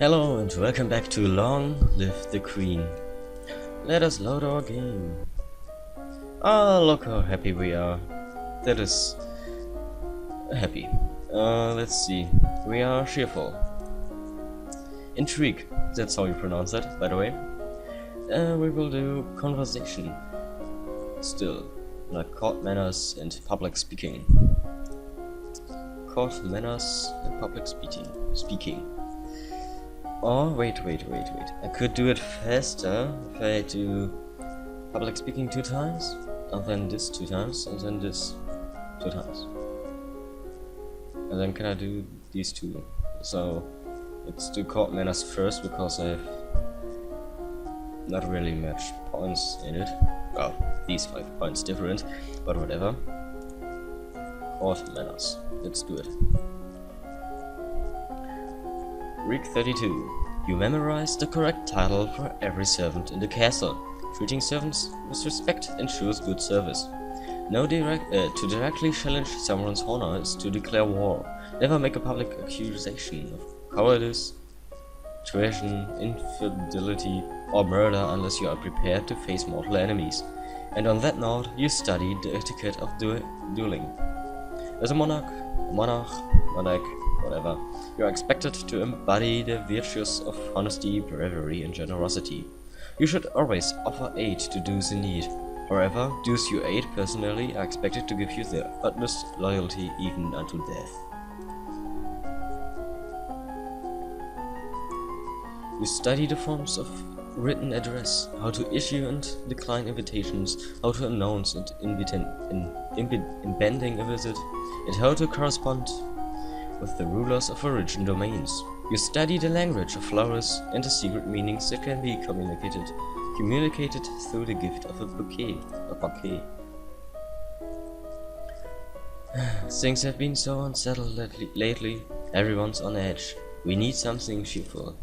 Hello and welcome back to Long Live the Queen. Let us load our game. Ah, look how happy we are. That is happy. Let's see. We are cheerful. Intrigue. That's how you pronounce it, by the way. We will do conversation. Still, like court manners and public speaking. Court manners and public speaking. Oh, wait. I could do it faster if I do public speaking 2 times, and then this 2 times, and then this 2 times. And then can I do these 2? So, let's do court manners first, because I have not really much points in it. Well, these 5 points different, but whatever. Court manners. Let's do it. Week 32. You memorize the correct title for every servant in the castle. Treating servants with respect ensures good service. To directly challenge someone's honor is to declare war. Never make a public accusation of cowardice, treason, infidelity, or murder unless you are prepared to face mortal enemies. And on that note, you study the etiquette of dueling. As a monarch, whatever, you are expected to embody the virtues of honesty, bravery, and generosity. You should always offer aid to those in need. However, those you aid personally are expected to give you their utmost loyalty even unto death. You study the forms of written address, how to issue and decline invitations, how to announce and impending a visit, and how to correspond with the rulers of origin domains. You study the language of flowers and the secret meanings that can be communicated through the gift of a bouquet. Things have been so unsettled lately. Everyone's on edge. We need something cheerful.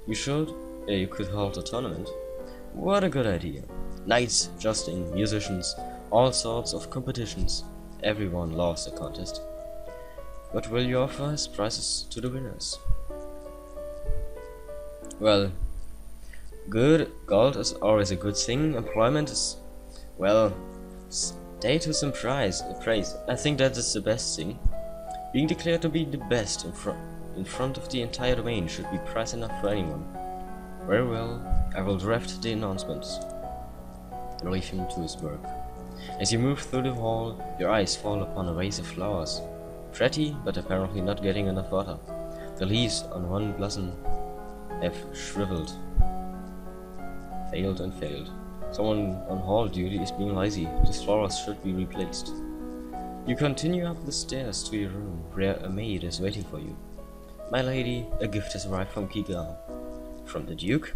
You could hold a tournament. What a good idea. Knights, jousting, musicians, all sorts of competitions. Everyone loves a contest. What will you offer as prizes to the winners? Well, gold is always a good thing. Employment is, well, status and praise. I think that is the best thing. Being declared to be the best in front of the entire domain should be prize enough for anyone. Very well, I will draft the announcements. Leave him to his work. As you move through the hall, your eyes fall upon a vase of flowers. Pretty, but apparently not getting enough water. The leaves on one blossom have shriveled. Failed. Someone on hall duty is being lazy. These flowers should be replaced. You continue up the stairs to your room, where a maid is waiting for you. My lady, a gift has arrived from Kigal. From the Duke?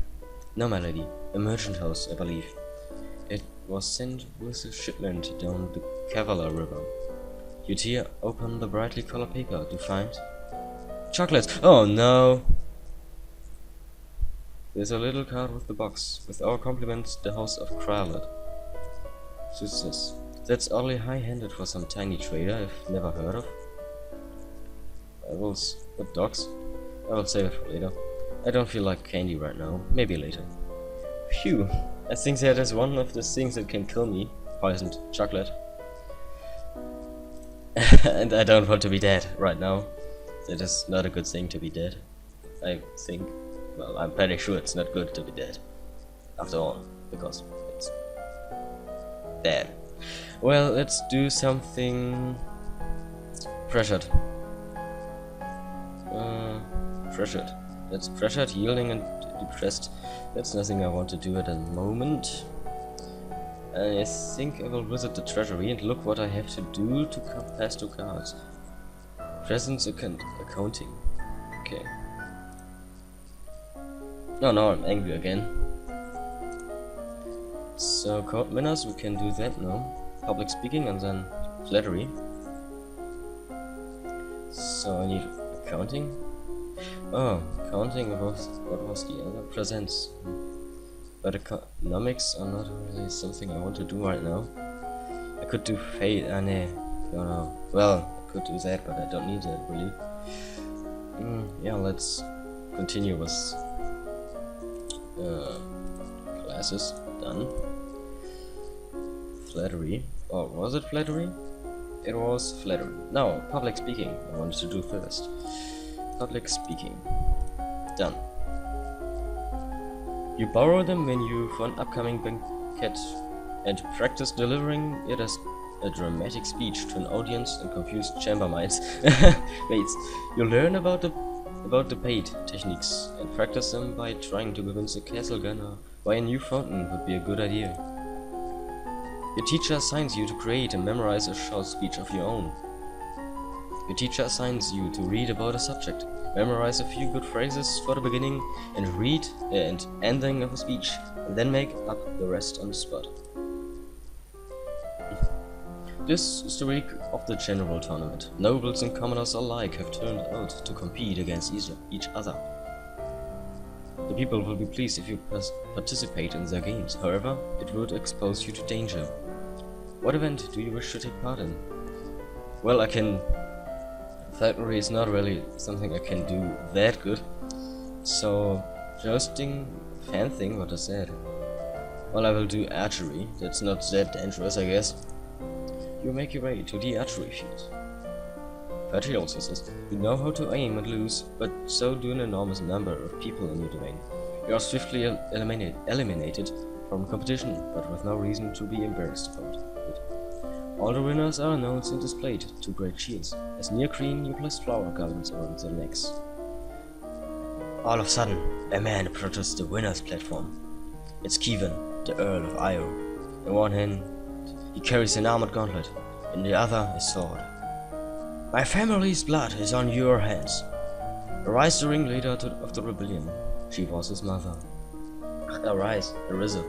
No, my lady, a merchant house, I believe. It was sent with a shipment down the Kavala River. You tear open the brightly colored paper to find chocolates. Oh no! There's a little card with the box. With our compliments, the house of Kralet. Sisters. That's only high-handed for some tiny trader I've never heard of. What dogs? I will save it for later. I don't feel like candy right now. Maybe later. Phew. I think that is one of the things that can kill me. Poisoned chocolate. And I don't want to be dead right now. It is not a good thing to be dead. I think. Well, I'm pretty sure it's not good to be dead. After all, because it's dead. Well, let's do something pressured. Pressured. That's pressured, yielding, and depressed. That's nothing I want to do at the moment. I think I will visit the treasury and look what I have to do to pass 2 cards. Presence accounting. Okay. No, now I'm angry again. So, court manners, we can do that now. Public speaking and then flattery. So I need accounting. Oh, accounting what was the other? Presents. But economics are not really something I want to do right now. I could do fate, no. Well, I could do that, but I don't need that really. Yeah, let's continue with classes. Done. Flattery. Or was it flattery? It was flattery. No, public speaking. I wanted to do first. Public speaking. Done. You borrow them when you for an upcoming banquet and practice delivering it as a dramatic speech to an audience and confused chamber mates. You learn about the paid techniques and practice them by trying to convince a castle gunner why a new fountain would be a good idea. Your teacher assigns you to create and memorize a short speech of your own. Your teacher assigns you to read about a subject, memorize a few good phrases for the beginning and read and ending of a speech, and then make up the rest on the spot. This is the week of the general tournament. Nobles and commoners alike have turned out to compete against each other. The people will be pleased if you participate in their games. However, it would expose you to danger. What event do you wish to take part in? Well, flattery is not really something I can do that good. So, jousting, fan thing, what is that? Well, I will do archery. That's not that dangerous, I guess. You make your way to the archery field. Flattery also says, you know how to aim and lose, but so do an enormous number of people in your domain. You are swiftly eliminated from competition, but with no reason to be embarrassed about it. All the winners are announced and displayed to great cheers. As near green, you place flower garlands around their necks. All of a sudden, a man approaches the winner's platform. It's Kevin, the Earl of Io. In one hand, he carries an armored gauntlet, in the other a sword. My family's blood is on your hands. Arise, the ringleader of the rebellion. She was his mother. Arise, Arisa.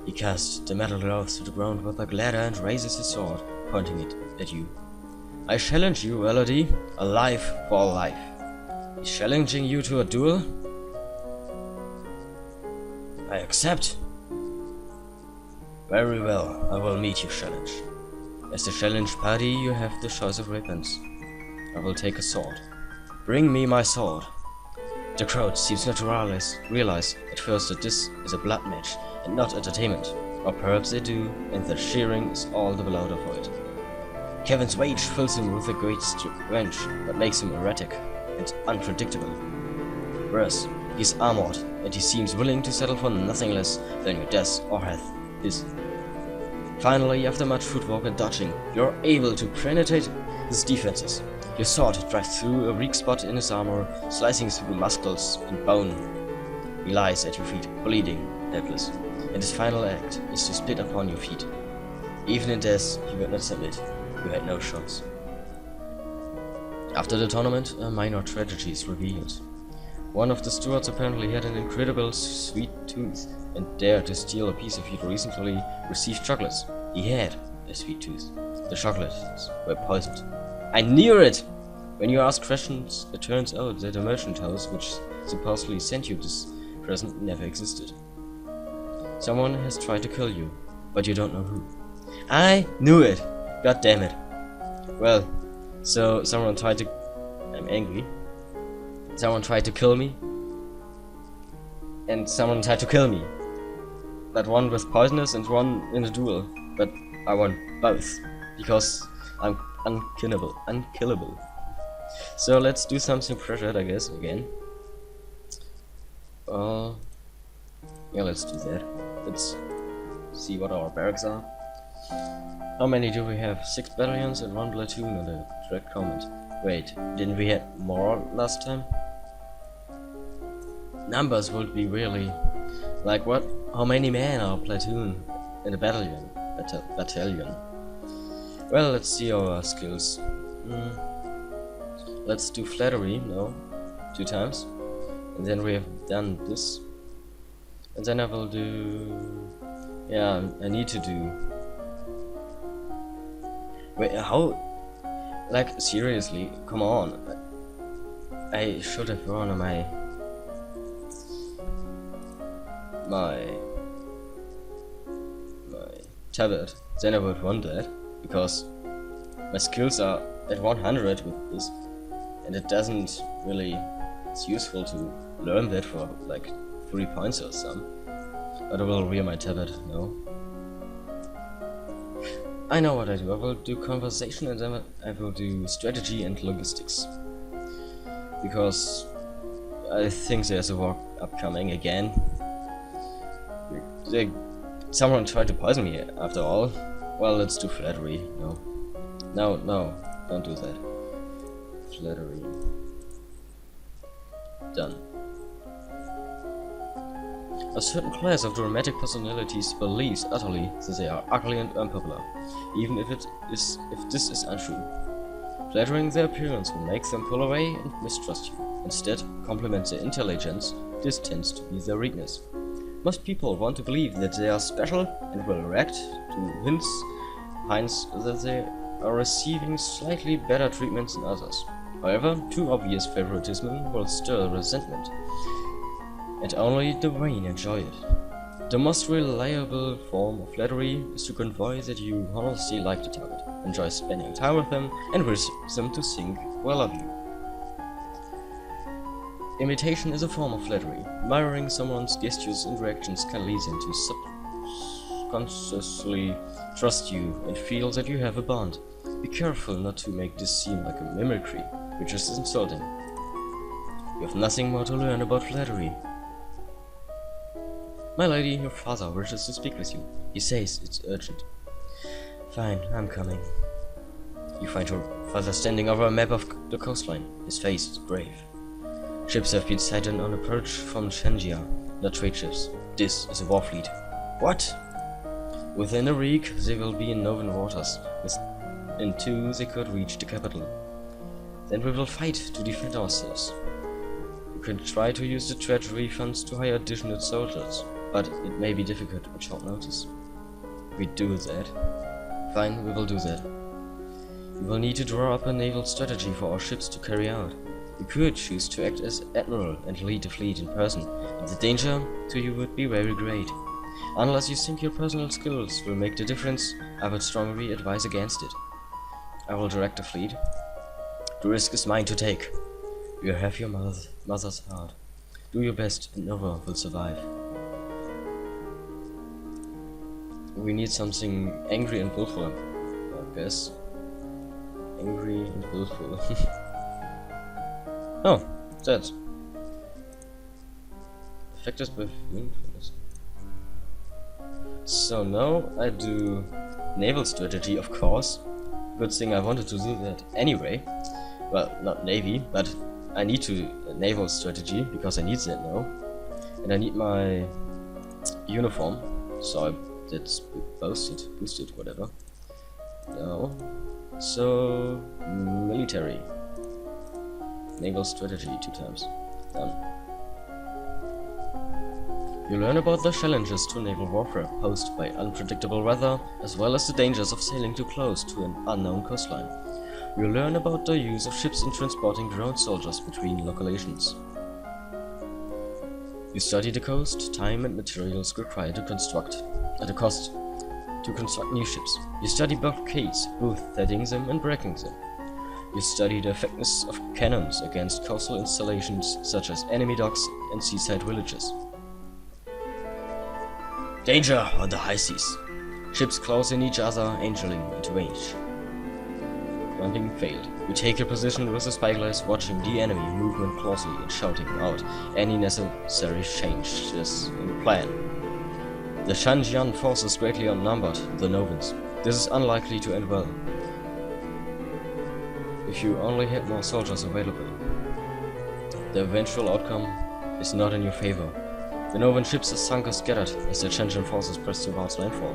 He casts the metal gloves to the ground with a ladder and raises his sword, pointing it at you. I challenge you, Elodie, a life for life. He's challenging you to a duel? I accept. Very well, I will meet your challenge. As the challenge party, you have the choice of weapons. I will take a sword. Bring me my sword. The crowd seems not to realize at first that this is a blood match and not entertainment. Or perhaps they do, and their cheering is all the louder for it. Kevin's rage fills him with a great stench that makes him erratic and unpredictable. Worse, he's armored, and he seems willing to settle for nothing less than your death or his. Finally, after much footwork and dodging, you're able to penetrate his defenses. Your sword drives through a weak spot in his armor, slicing through muscles and bone. He lies at your feet, bleeding, helpless, and his final act is to spit upon your feet. Even in death, you would not submit. You had no chance. After the tournament, a minor tragedy is revealed. One of the stewards apparently had an incredible sweet tooth and dared to steal a piece of your recently received chocolates. He had a sweet tooth. The chocolates were poisoned. I knew it! When you ask questions, it turns out that the merchant house which supposedly sent you this present never existed. Someone has tried to kill you, but you don't know who. I knew it! God damn it. Well, so someone tried to... I'm angry. Someone tried to kill me. And someone tried to kill me. But one was poisonous and one in a duel. But I won both. Because I'm unkillable. So let's do something pressured, I guess, again. Yeah, let's do that. Let's see what our barracks are. How many do we have? 6 battalions and 1 platoon on the direct command. Wait, didn't we have more last time? Numbers would be really... Like what? How many men are a platoon in a battalion? Battalion. Well, let's see our skills. Let's do flattery, no. 2 times. And then we have done this. And then I will do... Yeah, I need to do... Wait, how... Like, seriously, come on. I should have run on my tablet. Then I would run that, because my skills are at 100 with this, and it doesn't really It's useful to learn that for like 3 points or some. But I will rear my tablet, no. I know what I do. I will do conversation and then I will do strategy and logistics. Because I think there's a war upcoming again. Someone tried to poison me after all. Well, let's do flattery. No. No, don't do that. Flattery. Done. A certain class of dramatic personalities believes utterly that they are ugly and unpopular, even if this is untrue. Flattering their appearance will make them pull away and mistrust you. Instead, compliment their intelligence. This tends to be their weakness. Most people want to believe that they are special and will react to hints that they are receiving slightly better treatment than others. However, too obvious favoritism will stir resentment, and only the vain enjoy it. The most reliable form of flattery is to convey that you honestly like the target, enjoy spending time with them, and wish them to think well of you. Imitation is a form of flattery. Mirroring someone's gestures and reactions can lead them to subconsciously trust you and feel that you have a bond. Be careful not to make this seem like a mimicry, which is insulting. You have nothing more to learn about flattery. My lady, your father wishes to speak with you. He says it's urgent. Fine, I'm coming. You find your father standing over a map of the coastline. His face is grave. Ships have been sighted on approach from Shenjia, not trade ships. This is a war fleet. What? Within a week, they will be in Novan waters. In 2, they could reach the capital. Then we will fight to defend ourselves. You can try to use the treasury funds to hire additional soldiers, but it may be difficult at short notice. We do that. Fine, we will do that. We will need to draw up a naval strategy for our ships to carry out. You could choose to act as admiral and lead the fleet in person, but the danger to you would be very great. Unless you think your personal skills will make the difference, I would strongly advise against it. I will direct the fleet. The risk is mine to take. You have your mother's heart. Do your best and Nova will survive. We need something angry and willful, I guess. Angry and willful. Oh, that. Affected by mindfulness. So now I do naval strategy, of course. Good thing I wanted to do that anyway. Well, not navy, but I need to naval strategy because I need that now, and I need my uniform. So that's boosted, whatever. No. So military. Naval strategy 2 times. Done. You learn about the challenges to naval warfare posed by unpredictable weather, as well as the dangers of sailing too close to an unknown coastline. You learn about the use of ships in transporting ground soldiers between locations. You study the coast, time and materials required to construct, at a cost to construct new ships. You study blockades, both setting them and breaking them. You study the effectiveness of cannons against coastal installations such as enemy docks and seaside villages. Danger on the high seas. Ships close in each other, angeling into range. Hunting failed. You take your position with the spyglass, watching the enemy movement closely and shouting out any necessary changes in the plan. The Shanjian forces greatly outnumbered the Novans. This is unlikely to end well. If you only had more soldiers available, the eventual outcome is not in your favor. The Novan ships are sunk or scattered as the Shanjian forces press towards landfall.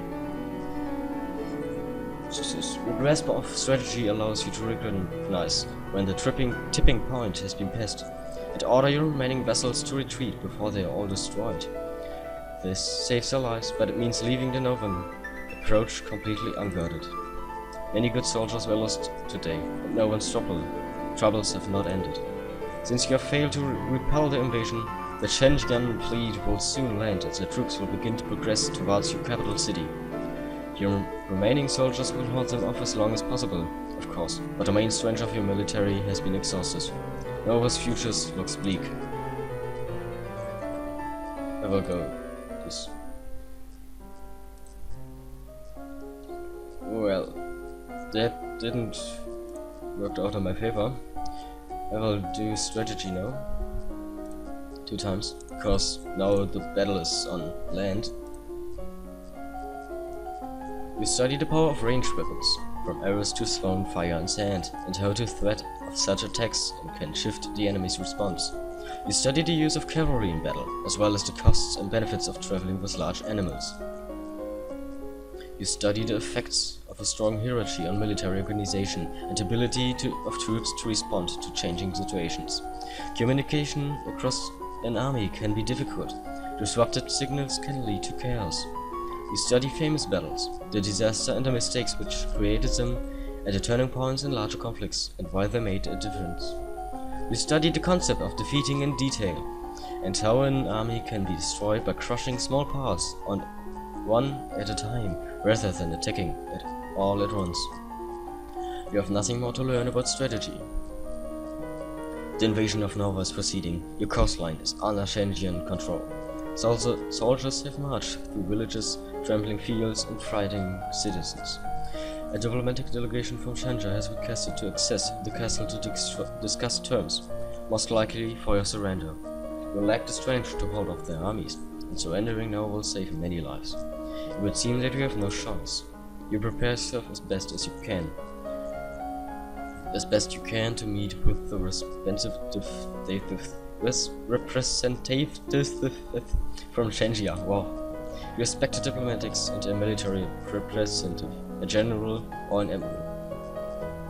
Your grasp of strategy allows you to recognize when the tipping point has been passed, and order your remaining vessels to retreat before they are all destroyed. This saves their lives, but it means leaving the Novan approach completely unguarded. Many good soldiers were lost today, but no one's troubles have not ended. Since you have failed to repel the invasion, the Shenjian fleet will soon land as the troops will begin to progress towards your capital city. Your remaining soldiers will hold them off as long as possible, of course, but the main strength of your military has been exhausted. Nova's future looks bleak. I will go this. Well, that didn't work out in my favor. I will do strategy now. 2 times, because now the battle is on land. You study the power of ranged weapons, from arrows to thrown fire and sand, and how the threat of such attacks can shift the enemy's response. You study the use of cavalry in battle, as well as the costs and benefits of traveling with large animals. You study the effects of a strong hierarchy on military organization and ability of troops to respond to changing situations. Communication across an army can be difficult. Disrupted signals can lead to chaos. You study famous battles, the disaster and the mistakes which created them, and the turning points in larger conflicts and why they made a difference. You study the concept of defeating in detail, and how an army can be destroyed by crushing small parts on one at a time, rather than attacking it all at once. You have nothing more to learn about strategy. The invasion of Nova is proceeding. Your coastline is under Shenjian control. Soldiers have marched through villages, trampling fields and frightening citizens. A diplomatic delegation from Shanja has requested to access the castle to discuss terms, most likely for your surrender. You lack the strength to hold off their armies, and surrendering now will save many lives. It would seem that you have no choice. You prepare yourself as best you can to meet with the representative from Shenjia. Wow. You expect a diplomatics and a military representative, a general or an emperor.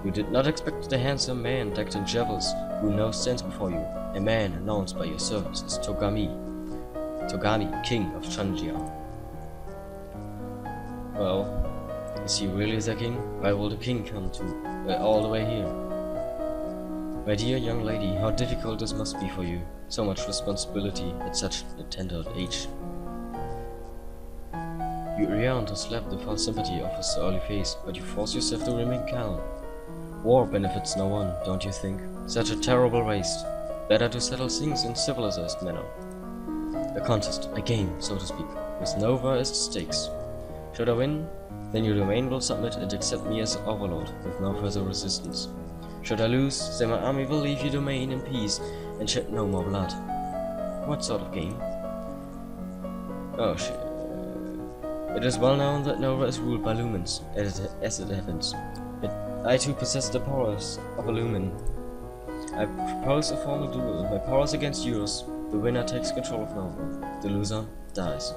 You did not expect the handsome man decked in jewels who now stands before you, a man announced by your servants as Togami, king of Shenjia. Well, is he really the king? Why will the king come all the way here? My dear young lady, how difficult this must be for you. So much responsibility at such a tender age. You yearn to slap the false sympathy off his early face, but you force yourself to remain calm. War benefits no one, don't you think? Such a terrible waste. Better to settle things in civilized manner. A contest, a game, so to speak, with Nova as the stakes. Should I win, then your domain will submit and accept me as overlord, with no further resistance. Should I lose, then my army will leave your domain in peace and shed no more blood. What sort of game? Oh shit. It is well known that Nova is ruled by lumens, as it happens. But I too possess the powers of a lumen. I propose a formal duel. My powers against yours. The winner takes control of Nova. The loser dies.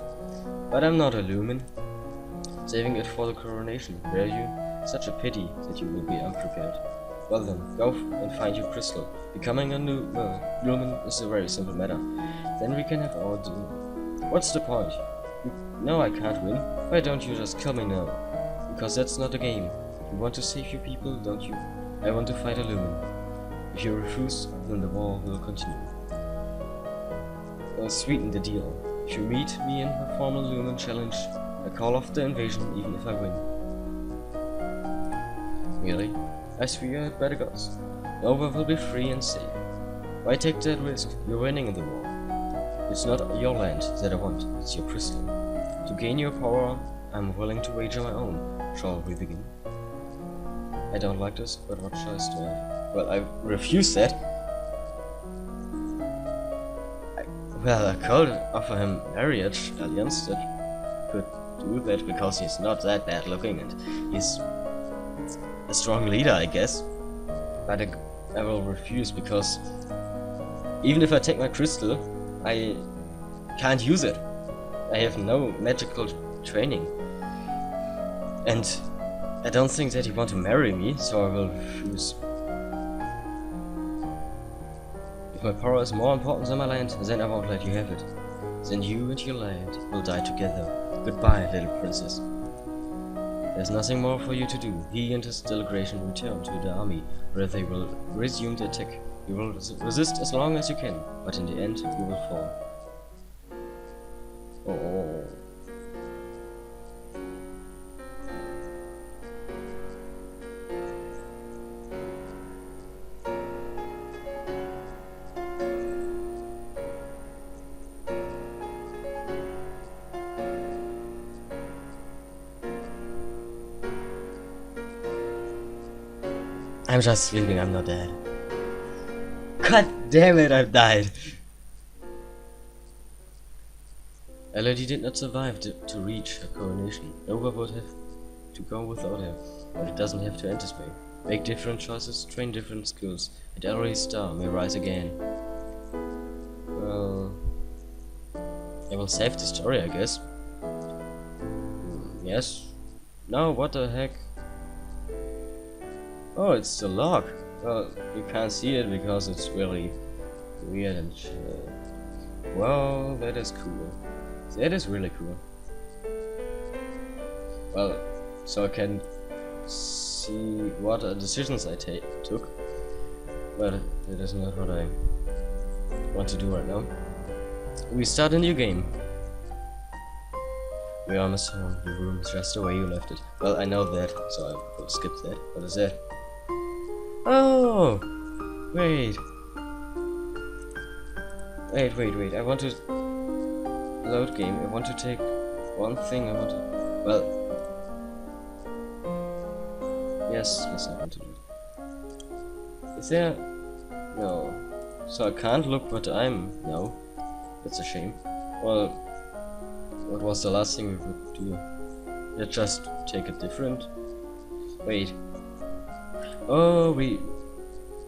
But I'm not a lumen. Saving it for the coronation, were you? Such a pity that you will be unprepared. Well then, go and find your crystal. Becoming a new lumen is a very simple matter. Then we can have our duel. What's the point? You know I can't win. Why don't you just kill me now? Because that's not a game. You want to save your people, don't you? I want to fight a lumen. If you refuse, then the war will continue. I'll sweeten the deal. If you meet me in a formal lumen challenge, I call off the invasion even if I win. Really? I swear by the gods. Nova will be free and safe. Why take that risk? You're winning in the war. It's not your land that I want, it's your crystal. To gain your power, I'm willing to wager my own. Shall we begin? I don't like this, but what choice do I have? Well, I refuse that. I could offer him marriage alliance that could do that because he's not that bad looking and he's a strong leader, I guess. But I will refuse because even if I take my crystal, I can't use it. I have no magical training. And I don't think that he wants to marry me, so I will refuse. If my power is more important than my land, then I won't let you have it. Then you and your land will die together. Goodbye, little princess. There's nothing more for you to do. He and his delegation return to the army, where they will resume the attack. You will resist as long as you can, but in the end, you will fall. Oh. I'm just sleeping, I'm not dead. God damn it, I've died! Elodie did not survive to reach her coronation. Nova would have to go without her, but it doesn't have to end this way. Make different choices, train different skills, and every star may rise again. Well, I will save the story, I guess. Yes? No, what the heck? Oh, it's the log. Well, you can't see it because it's really weird and well, that is cool. That is really cool. Well, so I can see what decisions I took, but that is not what I want to do right now. We start a new game. We are almost home. Your room is just the way you left it. Well, I know that, so I will skip that. What is that? Oh! Wait. Wait. I want to load game. I want to take one thing. I want to. Well. Yes, I want to do it. Is there. No. So I can't look what I'm. No. That's a shame. Well. What was the last thing we could do? Let's just take it different. Wait. Oh, it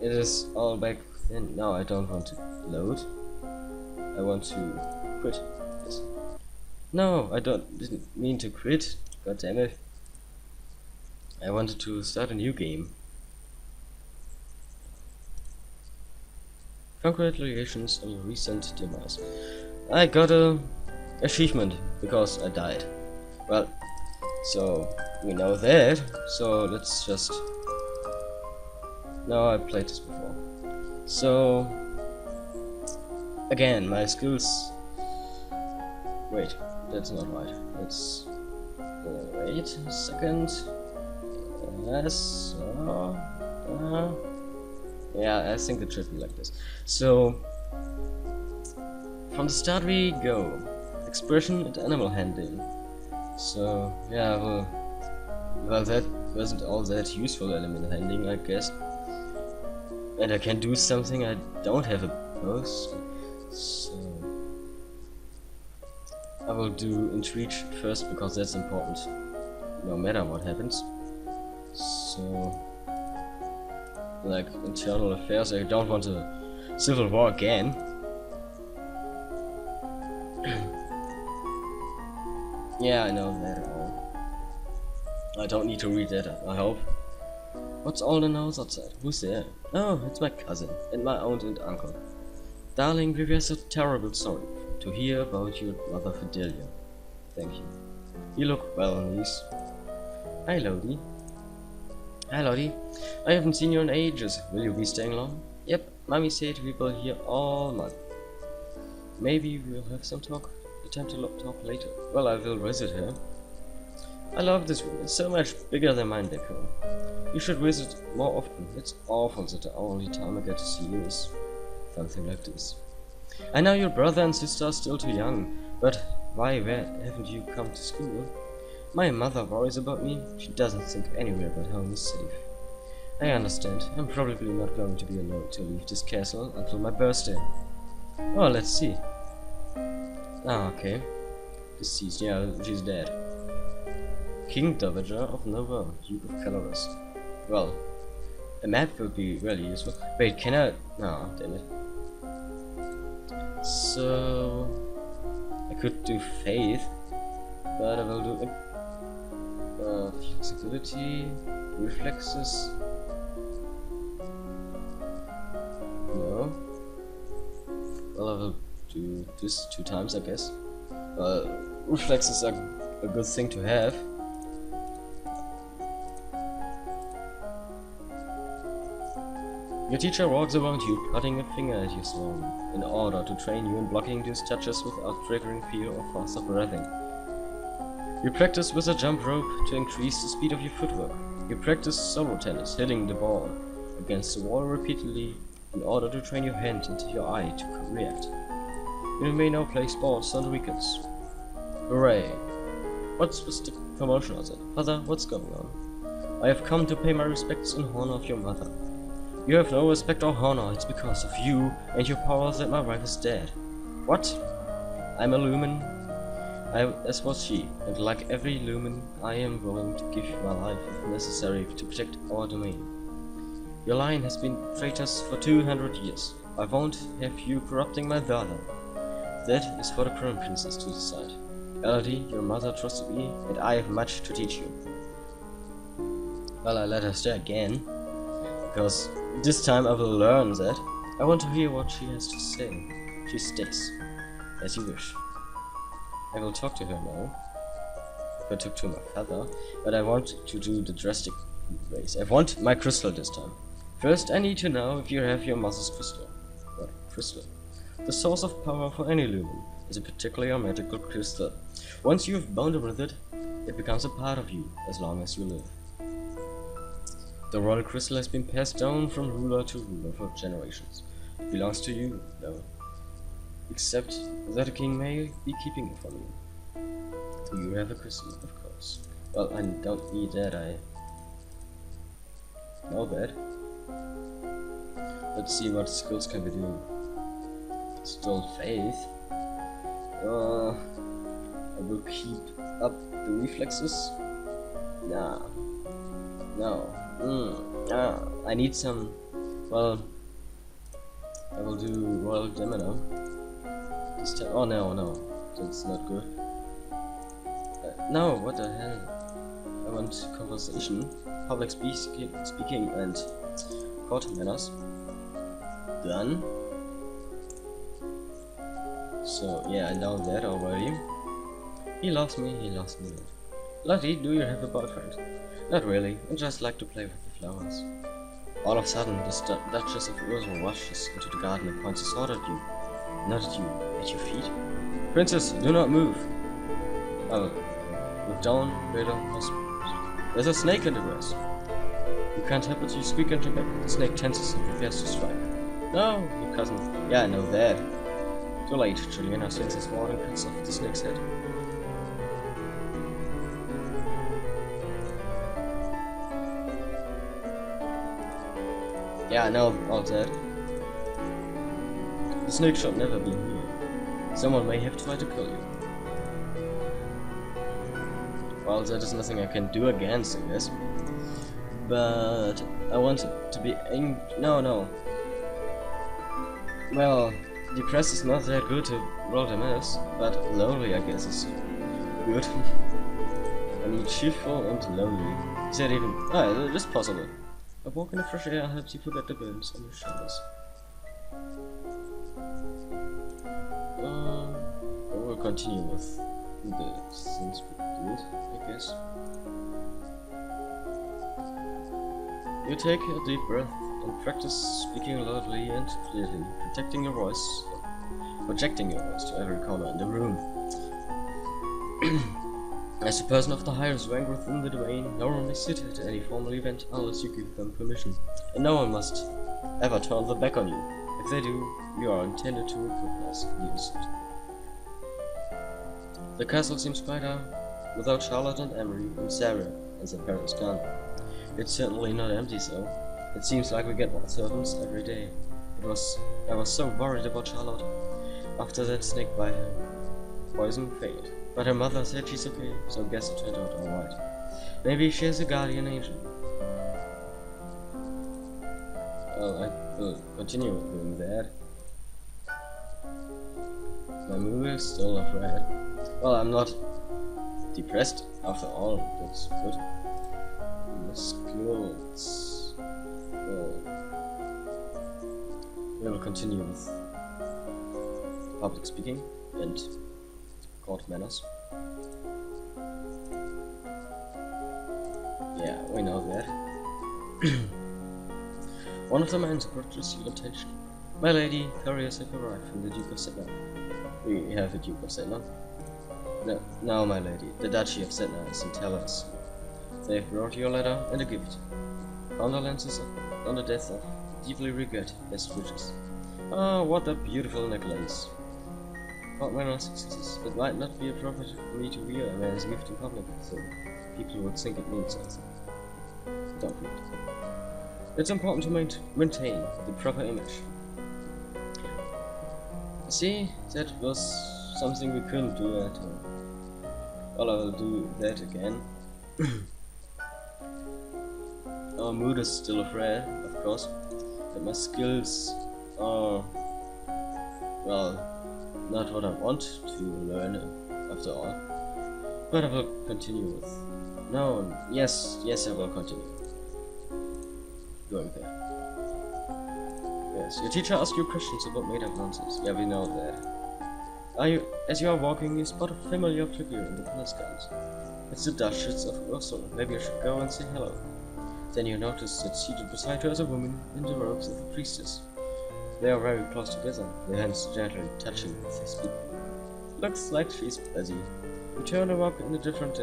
is all back then. No, I don't want to load. I want to quit. Yes. No, I didn't mean to quit. God damn it. I wanted to start a new game. Congratulations on your recent demise. I got a achievement because I died. Well, so we know that. So let's just. No, I played this before. So again, my skills. Wait, that's not right. Let's wait a second. Yes. Yeah, I think it should be like this. So from the start we go. Expression and animal handling. So yeah, well that wasn't all that useful animal handling, I guess. And I can do something I don't have a post. So I will do intrigue first because that's important, no matter what happens. So like internal affairs, I don't want a civil war again. Yeah, I know that all. I don't need to read that, I hope. What's all the noise outside? Who's there? Oh, it's my cousin, and my aunt and uncle. Darling, we were so terribly sorry to hear about your mother Fidelia. Thank you. You look well, niece. Hi, Lodi. Hi, Lodi. I haven't seen you in ages. Will you be staying long? Yep, Mommy said we will here all month. Maybe we'll have some talk. Time to talk later. Well, I will visit her. I love this room. It's so much bigger than mine back home. You should visit more often. It's awful that the only time I get to see you is something like this. I know your brother and sister are still too young, but why haven't you come to school? My mother worries about me. She doesn't think anywhere but home is safe. I understand. I'm probably not going to be allowed to leave this castle until my birthday. Oh, let's see. Ah, okay. Deceased, yeah, she's dead. King Dowager of Nova, Duke of Calaris. Well, a map would be really useful. Wait, can I? No, damn it. So I could do faith, but I will do flexibility, reflexes. No. Well, I will do this 2 times, I guess. Reflexes are a good thing to have. Your teacher walks around you, putting a finger at your stone, in order to train you in blocking these touches without triggering fear or faster breathing. You practice with a jump rope to increase the speed of your footwork. You practice solo tennis, hitting the ball against the wall repeatedly in order to train your hand and your eye to react. You may now play sports on the weekends. Hooray! What's with the commotion outside? Father, what's going on? I have come to pay my respects in honor of your mother. You have no respect or honor. It's because of you and your powers that my wife is dead. What? I'm a lumen, as was she, and like every lumen, I am willing to give my life if necessary to protect our domain. Your line has been traitors for 200 years. I won't have you corrupting my daughter. That is for the crown princess to decide. Elodie, your mother trusted me, and I have much to teach you. Well, I let her stay again, because this time I will learn that. I want to hear what she has to say. She stays. As you wish. I will talk to her now. If I talk to my father, but I want to do the drastic ways. I want my crystal this time. First, I need to know if you have your mother's crystal. What crystal? The source of power for any lumen is a particular magical crystal. Once you have bonded with it, it becomes a part of you as long as you live. The royal crystal has been passed down from ruler to ruler for generations. It belongs to you, though. Except that a king may be keeping it from you. Do you have a crystal? Of course. Well, I don't need that, I know that. Let's see what skills can we do. Still faith. I will keep up the reflexes. Nah. No. I need some. Well, I will do Royal Domino. This time. Oh no, that's not good. No, what the hell? I want conversation, public speaking, and court manners. Done. So yeah, I know that already. He loves me not. Lottie, do you have a boyfriend? Not really, I just like to play with the flowers. All of a sudden, the Duchess of Ursel rushes into the garden and points a sword at you. Not at you, at your feet. Princess, do not move. Oh, look down, Vader. There's a snake in the grass. You can't help but you squeak and back. The snake tenses and prepares to strike. No, your cousin. Yeah, I know that. Too late, Juliana swings his sword and cuts off the snake's head. Yeah, I know all that. The snake should never be here. Someone may have tried to kill you. Well, that is nothing I can do against, I guess. But I want to be angry. No. Well, depressed is not that good to roll the mess, but lonely, I guess, is good. I need cheerful and lonely. Is that even? Ah, it is possible. A walk in the fresh air helps you forget the burdens on your shoulders. We'll continue with the things we did, I guess. You take a deep breath and practice speaking loudly and clearly, projecting your voice to every corner in the room. As a person of the highest rank within the domain, no one may sit at any formal event unless you give them permission, and no one must ever turn their back on you. If they do, you are intended to recognize the insult. The castle seems quieter without Charlotte and Emery and Sarah and their parents gone. It's certainly not empty, so it seems like we get more servants every day. I was so worried about Charlotte after that snake bite her. Poison failed, but her mother said she's okay, so I guess it turned out alright. Maybe she has a guardian angel. Well, I will continue doing that. My mood is still afraid. Well, I'm not depressed after all, that's good. The skills. Well, we will continue with public speaking and court manners. Yeah, we know that. One of the men approaches your attention. My lady, couriers have arrived from the Duke of Sedna. We have a Duke of Sedna? No, my lady, the Duchy of Sedna is in Talos. They have brought you a letter and a gift. Condolences on the death of deeply regret, best wishes. Ah, what a beautiful necklace. Court manners exists. It might not be appropriate for me to wear a man's gift in public, so people would think it means something. Don't read. It's important to maintain the proper image. See, that was something we couldn't do at all. Well, I will do that again. Our mood is still afraid, of course, that my skills are, well, not what I want to learn after all. But I will continue with... No, yes, I will continue. Going there. Yes, your teacher asked you questions about made-up nonsense. Yeah, we know that. As you are walking, you spot a familiar figure in the palace gardens. It's the Duchess of Ursula. Maybe you should go and say hello. Then you notice that seated beside her is a woman in the robes of a priestess. They are very close together, their hands gently touching as they speak. Looks like she's busy. You turn and walk in a different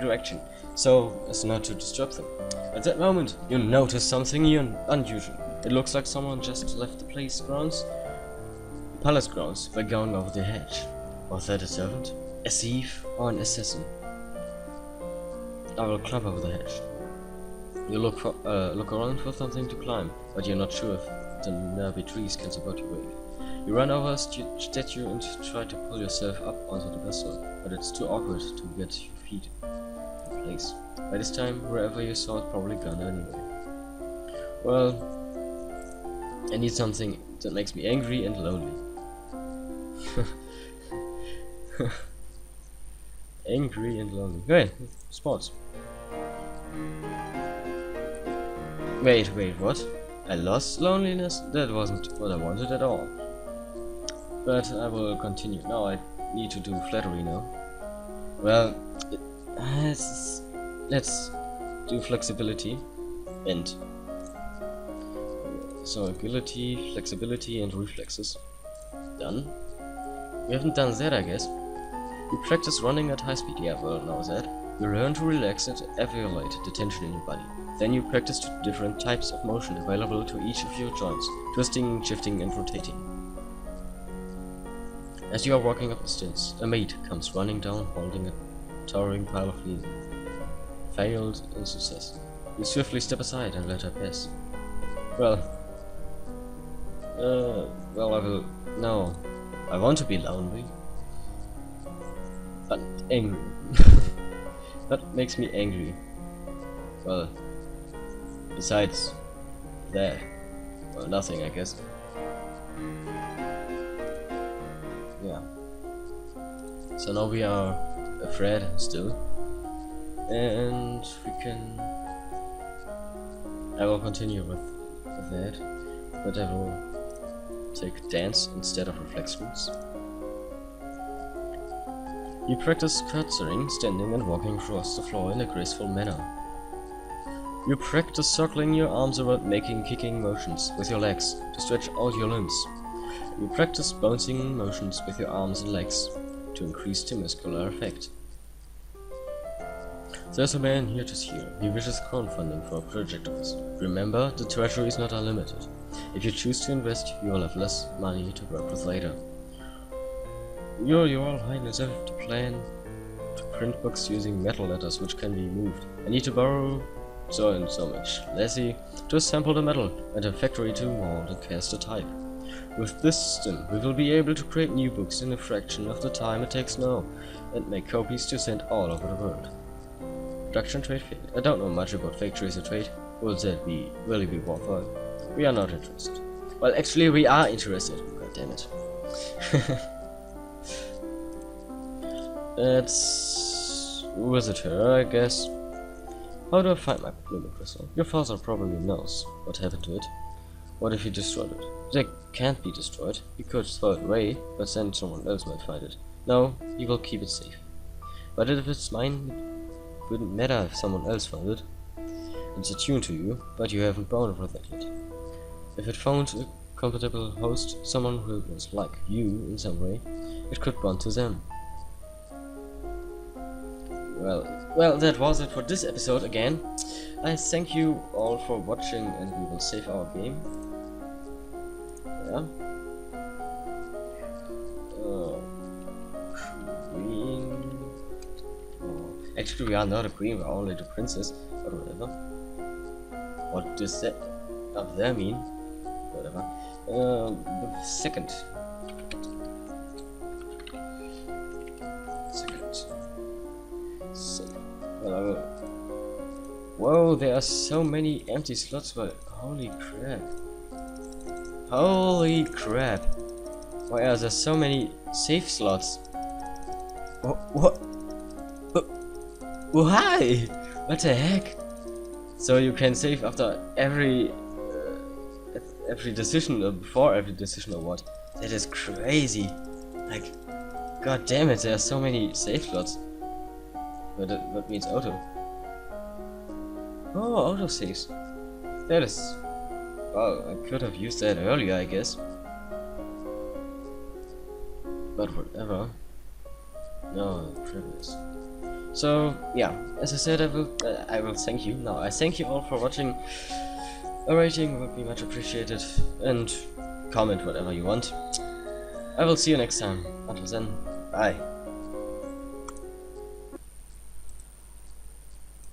direction, so as not to disturb them. At that moment, you notice something unusual. It looks like someone just left the palace grounds by going over the hedge. Was that a servant, a thief, or an assassin? I will climb over the hedge. You look around for something to climb, but you're not sure if the nearby trees can support your weight. You run over a statue and try to pull yourself up onto the pedestal, but it's too awkward to get your feet in place. By this time, wherever you saw it probably gone anyway. Well, I need something that makes me angry and lonely. Angry and lonely. Great, sports. Wait, what? I lost loneliness? That wasn't what I wanted at all. But I will continue. Now I need to do flattery now. Well, let's do flexibility and so agility, flexibility and reflexes. Done. We haven't done that, I guess. You practice running at high speed. Yeah, well, now that. You learn to relax and evaluate the tension in your body. Then you practice different types of motion available to each of your joints, twisting, shifting and rotating. As you are walking up the stairs, a maid comes running down holding a towering pile of linen. Failed in success. You swiftly step aside and let her pass. Well, I will... No. I want to be lonely. But angry. That makes me angry. Well, besides that, well, nothing, I guess. Yeah. So now we are afraid still, and we can. I will continue with that, but I will take dance instead of reflections. You practice curtsying, standing and walking across the floor in a graceful manner. You practice circling your arms around, making kicking motions with your legs to stretch out your limbs. You practice bouncing motions with your arms and legs to increase the muscular effect. There's a man here to see you. He wishes crowdfunding for a project of his. Remember, the treasury is not unlimited. If you choose to invest, you will have less money to work with later. Your Royal Highness, I have to plan to print books using metal letters which can be moved. I need to borrow so and so much Lassie to assemble the metal and a factory to mold and cast a type. With this system, we will be able to create new books in a fraction of the time it takes now and make copies to send all over the world. Production trade failed. I don't know much about factories or trade. Will that really be worthwhile? We are not interested. Well, actually, we are interested. God damn it. Let's visit her, I guess. How do I find my blooming crystal? Your father probably knows what happened to it. What if he destroyed it? They can't be destroyed. He could throw it away, but then someone else might find it. No, he will keep it safe. But if it's mine, it wouldn't matter if someone else found it. It's attuned to you, but you haven't bound with it yet. If it found a compatible host, someone who was like you in some way, it could bond to them. Well, that was it for this episode again. I thank you all for watching, and we will save our game. Yeah. Queen. Oh. Actually, we are not a queen, we are only the princess, but whatever. what does that up there mean? Whatever. The second. Well, I will. Whoa, there are so many empty slots, but holy crap. Holy crap. Why are there so many save slots? What? Why? What the heck? So you can save after every decision, or before every decision, or what? That is crazy. Like, god damn it, there are so many save slots. But that means auto. Oh, auto saves. That is. Well, I could have used that earlier, I guess. But whatever. No, privilege. So yeah, as I said, I will thank you. Now I thank you all for watching. A rating would be much appreciated, and comment whatever you want. I will see you next time. Until then, bye.